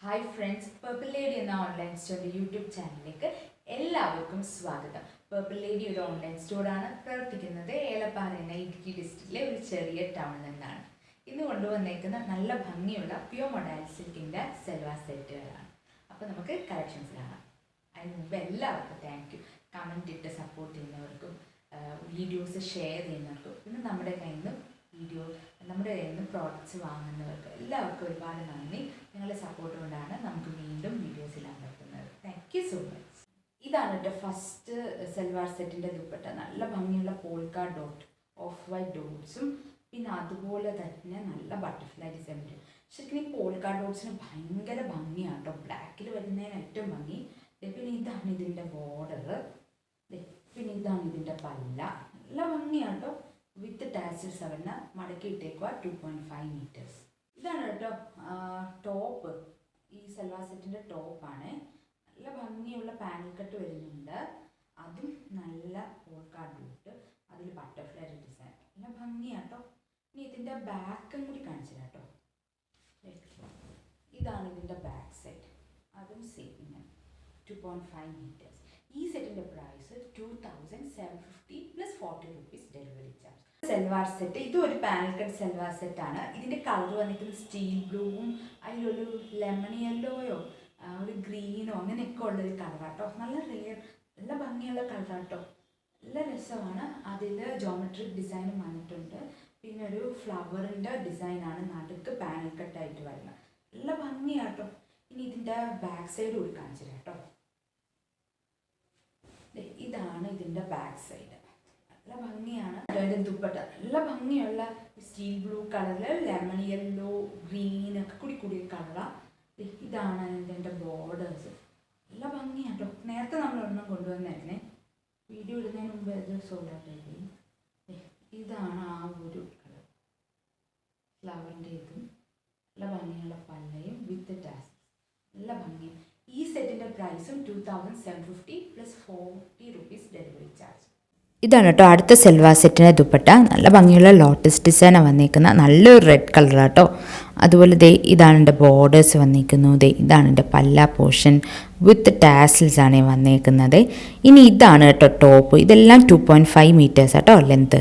Hi friends, purple lady എന്ന online സ്റ്റോറിൻ്റെ YouTube ചാനലിലേക്ക് എല്ലാവർക്കും സ്വാഗതം. പേർപ്പിൾ ലേഡി ഒരു ഓൺലൈൻ സ്റ്റോറാണ്. പ്രവർത്തിക്കുന്നത് ഏലപ്പാറ എന്ന ഇടുക്കി ഡിസ്ട്രിക്റ്റിലെ ഒരു ചെറിയ ടൗണിൽ നിന്നാണ്. ഇന്ന് കൊണ്ടുവന്നേക്കുന്ന നല്ല ഭംഗിയുള്ള പ്യൂർ മൊഡാൽ സിൽക്കിൻ്റെ സെൽവാർ സെറ്റുകളാണ്. അപ്പോൾ നമുക്ക് കളക്ഷൻസ് കാണാം. അതിന് മുമ്പ് എല്ലാവർക്കും താങ്ക് യു. കമൻറ്റ് ഇട്ട് സപ്പോർട്ട് ചെയ്യുന്നവർക്കും വീഡിയോസ് ഷെയർ ചെയ്യുന്നവർക്കും പിന്നെ നമ്മുടെ കയ്യിൽ നിന്ന് പ്രോഡക്റ്റ്സ് വാങ്ങുന്നവർക്ക് എല്ലാവർക്കും ഒരുപാട് നന്ദി. നിങ്ങളുടെ സപ്പോർട്ട് കൊണ്ടാണ് നമുക്ക് വീണ്ടും വീഡിയോസ് ഇടാൻ പറ്റുന്നത്. Thank you so much. ഇതാണ് കേട്ടോ ഫസ്റ്റ് സെൽവാർ സെറ്റിൻ്റെ ദുപ്പട്ട. നല്ല ഭംഗിയുള്ള പോൾക്ക ഡോട്ട് ഓഫ് വൈറ്റ് ഡോട്ട്സും പിന്നെ അതുപോലെ തന്നെ നല്ല ബട്ടർഫ്ലൈ ഡിസൈൻ വരും. ശരിക്കും ഈ പോൾക്ക ഡോട്ട്സിന് ഭയങ്കര ഭംഗിയാണ് കേട്ടോ. ബ്ലാക്കിൽ വരുന്നതിന് ഏറ്റവും ഭംഗി. പിന്നെ ഇതാണ് ഇതിൻ്റെ ബോർഡർ, പിന്നെ ഇതാണ് ഇതിൻ്റെ പല്ല. നല്ല ഭംഗിയാണ് കേട്ടോ. വിത്ത് ടാസൽസ് അവന് മടക്കിയിട്ടേക്കുക 2.5 മീറ്റേഴ്സ്. ഇതാണ് കേട്ടോ ടോപ്പ്. ഈ സെൽവാർ സെറ്റിൻ്റെ ടോപ്പാണ്. നല്ല ഭംഗിയുള്ള പാനൽ കട്ട് വരുന്നുണ്ട്. അതും നല്ല പോൾക്കാ ഡോട്ട്, അതിൽ ബട്ടർഫ്ലൈ ഡിസൈൻ. നല്ല ഭംഗിയാട്ടോ. ഇനി ഇതിൻ്റെ ബാക്കും കൂടി കാണിച്ചു കേട്ടോ. ഇതാണ് ഇതിൻ്റെ ബാക്ക് സൈഡ്. അതും സെയിം 2.5 മീറ്റേഴ്സ്. ഈ സെറ്റിൻ്റെ price 2750 plus 40 rupees delivery charge. Salwar set ഇത് ഒരു പാനൽ കട്ട് സെൽവാർ സെറ്റാണ്. ഇതിൻ്റെ കളർ വന്നിരിക്കുന്നത് സ്റ്റീൽ ബ്ലൂവും അതിലൊരു ലെമൺ യെല്ലോയോ ഒരു ഗ്രീനോ അങ്ങനെയൊക്കെ ഉള്ളൊരു കളറാട്ടോ. നല്ല ഭംഗിയുള്ള കളറാട്ടോ. നല്ല രസമാണ്. അതിൽ ജോമെട്രിക് ഡിസൈനും വന്നിട്ടുണ്ട്. പിന്നെ ഒരു ഫ്ലവറിൻ്റെ ഡിസൈനാണ് നടുക്ക് പാനൽ കട്ടായിട്ട് വരുന്നത്. നല്ല ഭംഗിയാട്ടോ. ഇനി ഇതിൻ്റെ ബാക്ക് സൈഡ് കൂടി കാണിച്ചു കേട്ടോ. ഇതാണ് ഇതിൻ്റെ ബാക്ക് സൈഡ്. നല്ല ഭംഗിയാണ്. അതിൻ്റെ ദുപ്പട്ട നല്ല ഭംഗിയുള്ള സ്റ്റീൽ ബ്ലൂ കളറിൽ ലെമൺ യെല്ലോ ഗ്രീൻ ഒക്കെ കൂടിയ കളറാണ്. ഇതാണ് ഇതിൻ്റെ ബോർഡേഴ്സ്. നല്ല ഭംഗിയാട്ടോ. നേരത്തെ നമ്മളൊന്നും കൊണ്ടുവന്നായിരുന്നേ, വീഡിയോ ഇടുന്നതിന് മുമ്പ് ഇത് സോൾഡായിട്ട്. ഇതാണ് ആ ഒരു കളർ ഫ്ലവറിൻ്റെ ഇതും. നല്ല ഭംഗിയുള്ള പല്ലയും വിത്ത് ടാസ്. നല്ല ഭംഗി. ഈ സെറ്റിൻ്റെ പ്രൈസും 2750 പ്ലസ് 40 റുപ്പീസ് ഡെലിവറി ചാർജ്. ഇതാണ് കേട്ടോ അടുത്ത സെൽവാർ സെറ്റിൻ്റെ ദുപ്പട്ട. നല്ല ഭംഗിയുള്ള ലോട്ടസ് ഡിസൈനാണ് വന്നിരിക്കുന്ന. നല്ലൊരു റെഡ് കളറാട്ടോ. അതുപോലെ ഇതാണ് എൻ്റെ ബോർഡേഴ്സ് വന്നിരിക്കുന്നത്. ഇതാണ് എൻ്റെ പല്ല പോർഷൻ വിത്ത് ടാസിൽസ് ആണ് വന്നിരിക്കുന്നത്. ഇനി ഇതാണ് കേട്ടോ ടോപ്പ്. ഇതെല്ലാം 2.5 മീറ്റേഴ്സ് ആട്ടോ ലെങ്ത്.